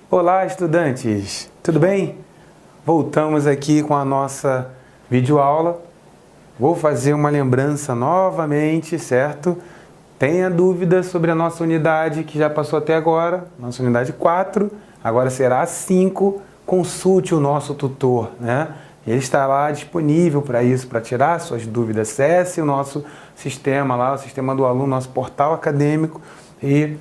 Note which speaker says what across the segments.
Speaker 1: Olá, estudantes! Tudo bem? Voltamos aqui com a nossa videoaula. Vou fazer uma lembrança novamente, certo? Tenha dúvida sobre a nossa unidade que já passou até agora, nossa unidade 4, agora será a 5. Consulte o nosso tutor, né? Ele está lá disponível para isso, para tirar suas dúvidas. Acesse o nosso sistema lá, o sistema do aluno, nosso portal acadêmico e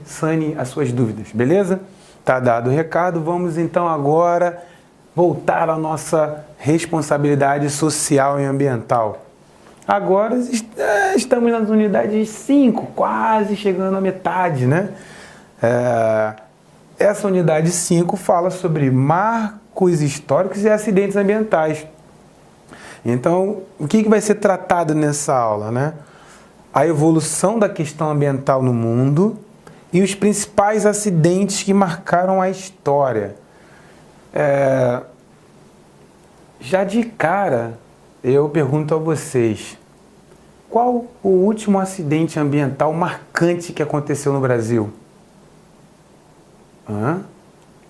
Speaker 1: sane as suas dúvidas, beleza? Tá dado o recado, vamos então agora voltar à nossa responsabilidade social e ambiental. Agora estamos nas unidades 5, quase chegando à metade, né? Essa unidade 5 fala sobre marcos históricos e acidentes ambientais. Então, o que vai ser tratado nessa aula, né? A evolução da questão ambiental no mundo e os principais acidentes que marcaram a história. Já de cara, eu pergunto a vocês, qual o último acidente ambiental marcante que aconteceu no Brasil?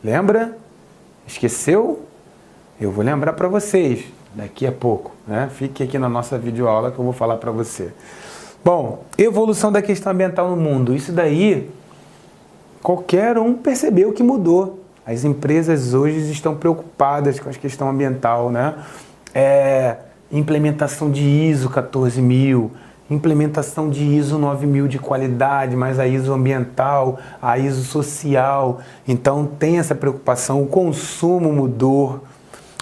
Speaker 1: Lembra? Esqueceu? Eu vou lembrar para vocês daqui a pouco, né? Fique aqui na nossa videoaula que eu vou falar para você. Bom, evolução da questão ambiental no mundo. Isso daí, qualquer um percebeu que mudou. As empresas hoje estão preocupadas com a questão ambiental, né? Implementação de ISO 14000, implementação de ISO 9000 de qualidade, mas a ISO ambiental, a ISO social. Então tem essa preocupação, o consumo mudou,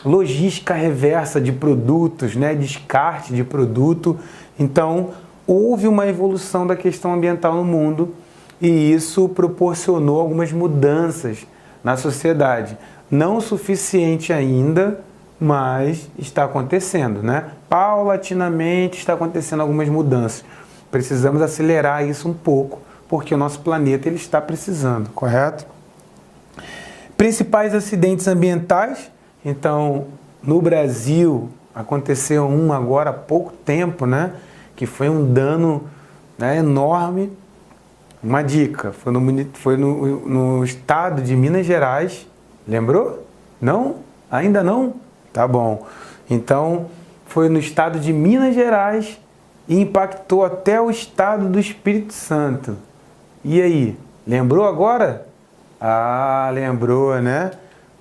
Speaker 1: logística reversa de produtos, né? Descarte de produto. Então houve uma evolução da questão ambiental no mundo e isso proporcionou algumas mudanças na sociedade. Não o suficiente ainda, mas está acontecendo, né? Paulatinamente está acontecendo algumas mudanças. Precisamos acelerar isso um pouco, porque o nosso planeta ele está precisando, correto? Principais acidentes ambientais. Então, no Brasil, aconteceu um agora há pouco tempo, né? Que foi um dano, né, enorme. Uma dica, foi no estado de Minas Gerais. Lembrou? Não? Ainda não? Tá bom. Então, foi no estado de Minas Gerais e impactou até o estado do Espírito Santo. E aí? Lembrou agora? Ah, lembrou, né?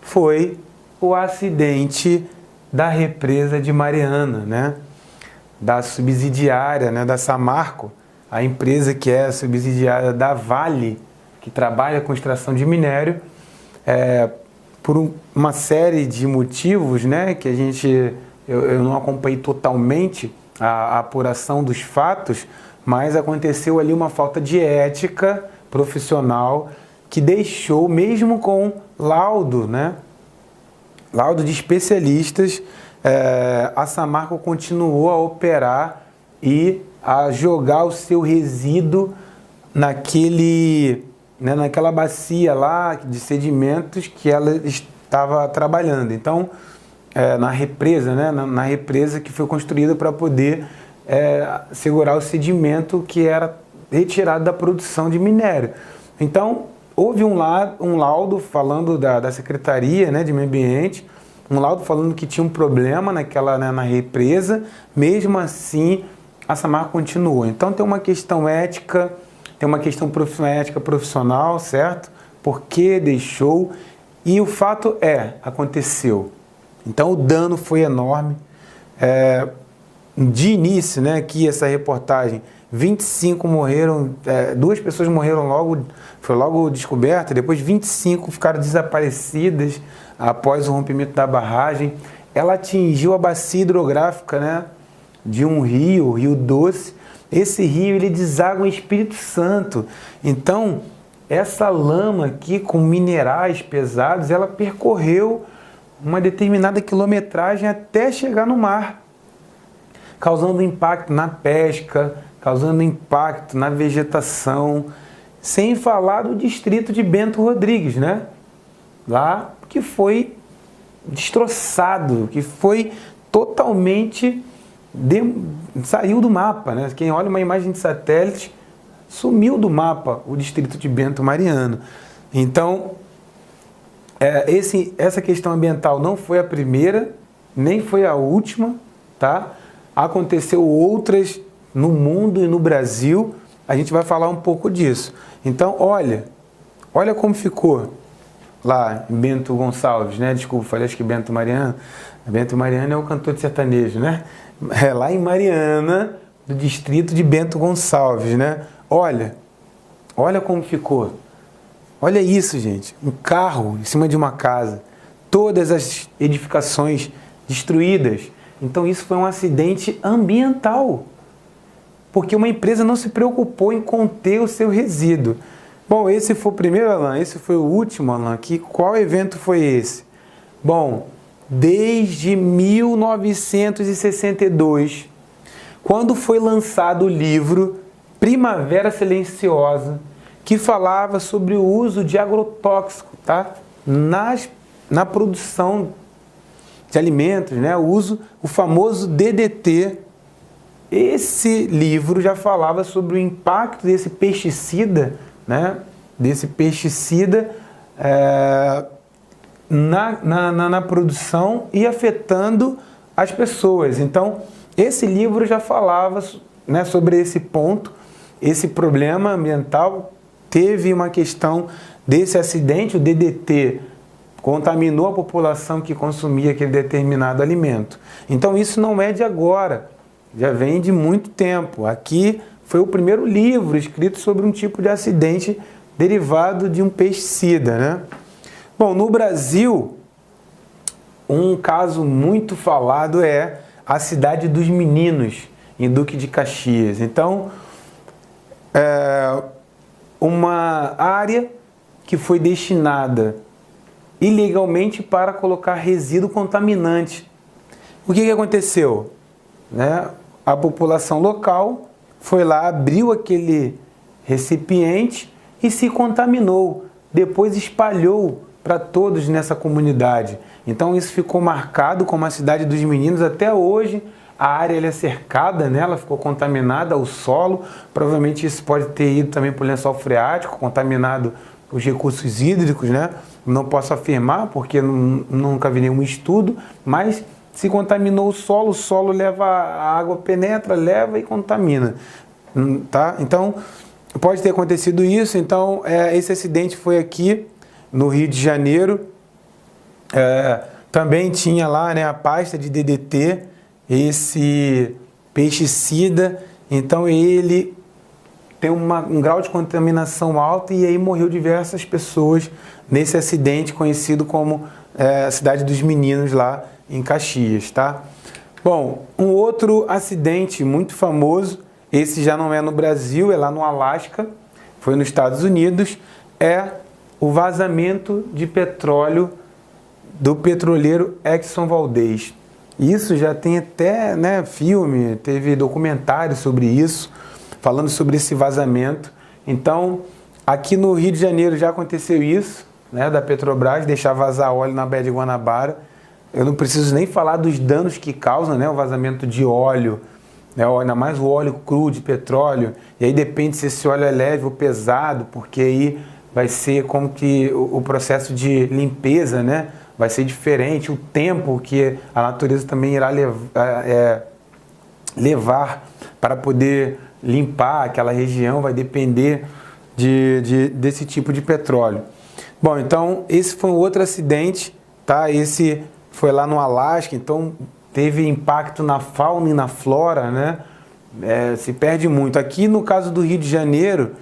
Speaker 1: Foi o acidente da represa de Mariana, né? Da subsidiária, né, da Samarco, a empresa que é subsidiária da Vale, que trabalha com extração de minério, por uma série de motivos, né, que eu não acompanhei totalmente a apuração dos fatos, mas aconteceu ali uma falta de ética profissional que deixou, mesmo com laudo, né, laudo de especialistas, a Samarco continuou a operar e a jogar o seu resíduo naquela bacia lá de sedimentos que ela estava trabalhando. Então, na represa, né, na represa que foi construída para poder segurar o sedimento que era retirado da produção de minério. Então, houve um laudo falando da Secretaria, né, de Meio Ambiente, um laudo falando que tinha um problema na represa, mesmo assim a Samarco continuou. Então tem uma questão ética, tem uma questão ética profissional, certo? Por que deixou? E o fato aconteceu. Então o dano foi enorme. De início, né, aqui essa reportagem, 25 morreram, 2 pessoas morreram foi logo descoberta, depois 25 ficaram desaparecidas após o rompimento da barragem. Ela atingiu a bacia hidrográfica, né, de um rio, o Rio Doce. Esse rio ele deságua em Espírito Santo. Então, essa lama aqui com minerais pesados, ela percorreu uma determinada quilometragem até chegar no mar, causando impacto na pesca, causando impacto na vegetação, sem falar do distrito de Bento Rodrigues, né? Lá que foi destroçado, que foi totalmente saiu do mapa, né? Quem olha uma imagem de satélite, sumiu do mapa o distrito de Bento Mariano. Então, essa questão ambiental não foi a primeira, nem foi a última, tá? Aconteceu outras no mundo e no Brasil, a gente vai falar um pouco disso. Então, olha como ficou lá em Bento Gonçalves, né? Desculpa, falei acho que Bento Mariana. Bento Mariana é o cantor de sertanejo, né? É lá em Mariana, do distrito de Bento Gonçalves, né? Olha como ficou. Olha isso, gente. Um carro em cima de uma casa. Todas as edificações destruídas. Então isso foi um acidente ambiental. Porque uma empresa não se preocupou em conter o seu resíduo. Bom, esse foi o primeiro, Alan. Esse foi o último, Alan. Qual evento foi esse? Bom, desde 1962, quando foi lançado o livro Primavera Silenciosa, que falava sobre o uso de agrotóxico, tá? Na produção de alimentos, né? O famoso DDT. Esse livro já falava sobre o impacto desse pesticida, né? Na produção e afetando as pessoas. Então, esse livro já falava, né, sobre esse ponto, esse problema ambiental. Teve uma questão desse acidente, o DDT contaminou a população que consumia aquele determinado alimento. Então isso não é de agora, já vem de muito tempo. Aqui foi o primeiro livro escrito sobre um tipo de acidente derivado de um pesticida, né? Bom, no Brasil, um caso muito falado é a Cidade dos Meninos, em Duque de Caxias. Então, uma área que foi destinada ilegalmente para colocar resíduo contaminante. O que aconteceu? Né? A população local foi lá, abriu aquele recipiente e se contaminou. Depois espalhou para todos nessa comunidade. Então isso ficou marcado como a Cidade dos Meninos. Até hoje a área é cercada, né? Ela ficou contaminada, o solo. Provavelmente isso pode ter ido também para o lençol freático, contaminado os recursos hídricos, né? Não posso afirmar porque nunca vi nenhum estudo, mas se contaminou o solo leva, a água penetra, leva e contamina, tá? Então pode ter acontecido isso. Então esse acidente foi aqui no Rio de Janeiro. Também tinha lá, né, a pasta de DDT, esse pesticida. Então ele tem um grau de contaminação alto e aí morreu diversas pessoas nesse acidente conhecido como a Cidade dos Meninos lá em Caxias, tá? Bom, um outro acidente muito famoso, esse já não é no Brasil, é lá no Alasca, foi nos Estados Unidos, é o vazamento de petróleo do petroleiro Exxon Valdez. Isso já tem até, né, filme, teve documentário sobre isso, falando sobre esse vazamento. Então, aqui no Rio de Janeiro já aconteceu isso, né, da Petrobras, deixar vazar óleo na Baía de Guanabara. Eu não preciso nem falar dos danos que causa, né, o vazamento de óleo, né, ainda mais o óleo cru de petróleo. E aí depende se esse óleo é leve ou pesado, porque aí vai ser como que o processo de limpeza, né, vai ser diferente, o tempo que a natureza também irá levar para poder limpar aquela região vai depender desse tipo de petróleo. Bom, então esse foi um outro acidente, tá? Esse foi lá no Alasca, então teve impacto na fauna e na flora, né? Se perde muito. Aqui no caso do Rio de Janeiro,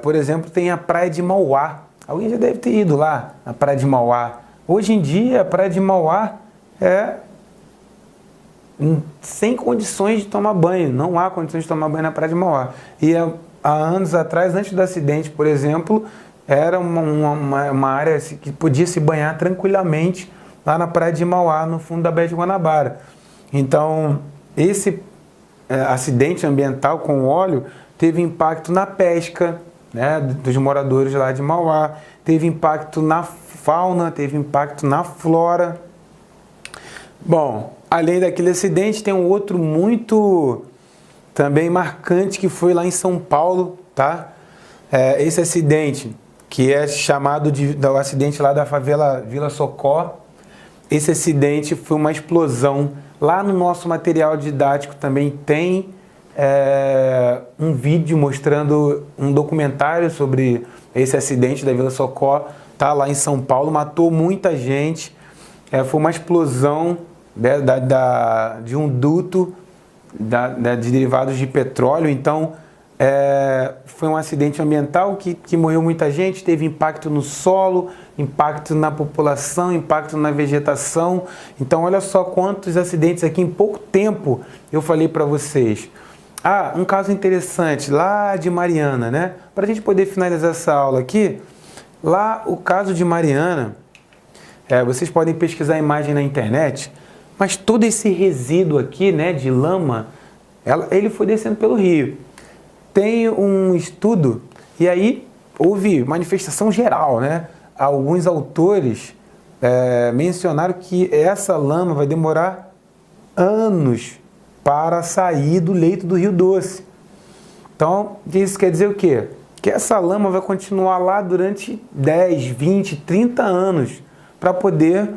Speaker 1: por exemplo, tem a Praia de Mauá. Alguém já deve ter ido lá na Praia de Mauá. Hoje em dia, a Praia de Mauá é sem condições de tomar banho. Não há condições de tomar banho na Praia de Mauá. E há anos atrás, antes do acidente, por exemplo, era uma área que podia se banhar tranquilamente lá na Praia de Mauá, no fundo da Baía de Guanabara. Então, esse acidente ambiental com óleo teve impacto na pesca, né, dos moradores lá de Mauá, teve impacto na fauna, teve impacto na flora. Bom, além daquele acidente, tem um outro muito também marcante que foi lá em São Paulo, tá? Esse acidente que é chamado do acidente lá da favela Vila Socó. Esse acidente foi uma explosão. Lá no nosso material didático também tem um vídeo mostrando um documentário sobre esse acidente da Vila Socó. Tá lá em São Paulo, matou muita gente. Foi uma explosão de um duto de derivados de petróleo. Então, foi um acidente ambiental que morreu muita gente, teve impacto no solo, impacto na população, impacto na vegetação. Então, olha só quantos acidentes aqui em pouco tempo eu falei para vocês. Um caso interessante lá de Mariana, né? Para a gente poder finalizar essa aula aqui, lá o caso de Mariana, vocês podem pesquisar a imagem na internet, mas todo esse resíduo aqui, né, de lama, ele foi descendo pelo rio. Tem um estudo, e aí houve manifestação geral, né? Alguns autores mencionaram que essa lama vai demorar anos para sair do leito do Rio Doce. Então, isso quer dizer o quê? Que essa lama vai continuar lá durante 10, 20, 30 anos para poder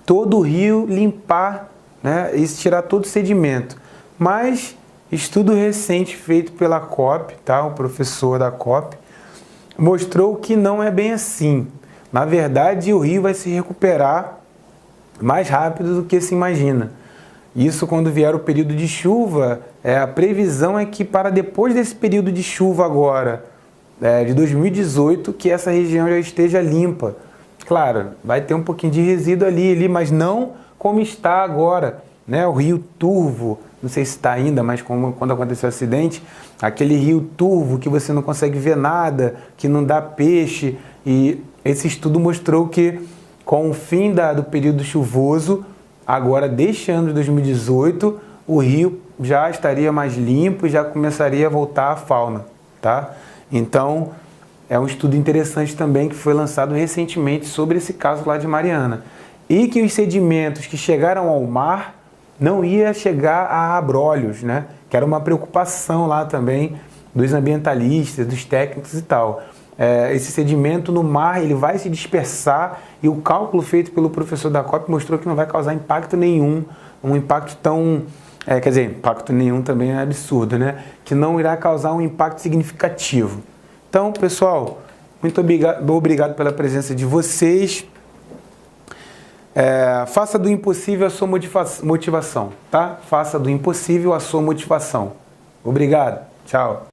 Speaker 1: todo o rio limpar, né? E tirar todo o sedimento. Mas estudo recente feito pela COP, tá? O professor da COP, mostrou que não é bem assim. Na verdade, o rio vai se recuperar mais rápido do que se imagina. Isso quando vier o período de chuva, a previsão é que para depois desse período de chuva agora, de 2018, que essa região já esteja limpa. Claro, vai ter um pouquinho de resíduo ali, mas não como está agora, né? O rio Turvo, não sei se está ainda, mas quando aconteceu o acidente, aquele rio turvo que você não consegue ver nada, que não dá peixe. E esse estudo mostrou que com o fim do período chuvoso, agora deste ano de 2018, o rio já estaria mais limpo e já começaria a voltar à fauna, tá? Então, é um estudo interessante também que foi lançado recentemente sobre esse caso lá de Mariana. E que os sedimentos que chegaram ao mar não ia chegar a Abrolhos, né? Que era uma preocupação lá também dos ambientalistas, dos técnicos e tal. Esse sedimento no mar ele vai se dispersar e o cálculo feito pelo professor da COP mostrou que não vai causar impacto nenhum, um impacto tão... quer dizer, impacto nenhum também é absurdo, né? Que não irá causar um impacto significativo. Então, pessoal, muito obrigado pela presença de vocês. Faça do impossível a sua motivação, tá? Faça do impossível a sua motivação. Obrigado. Tchau.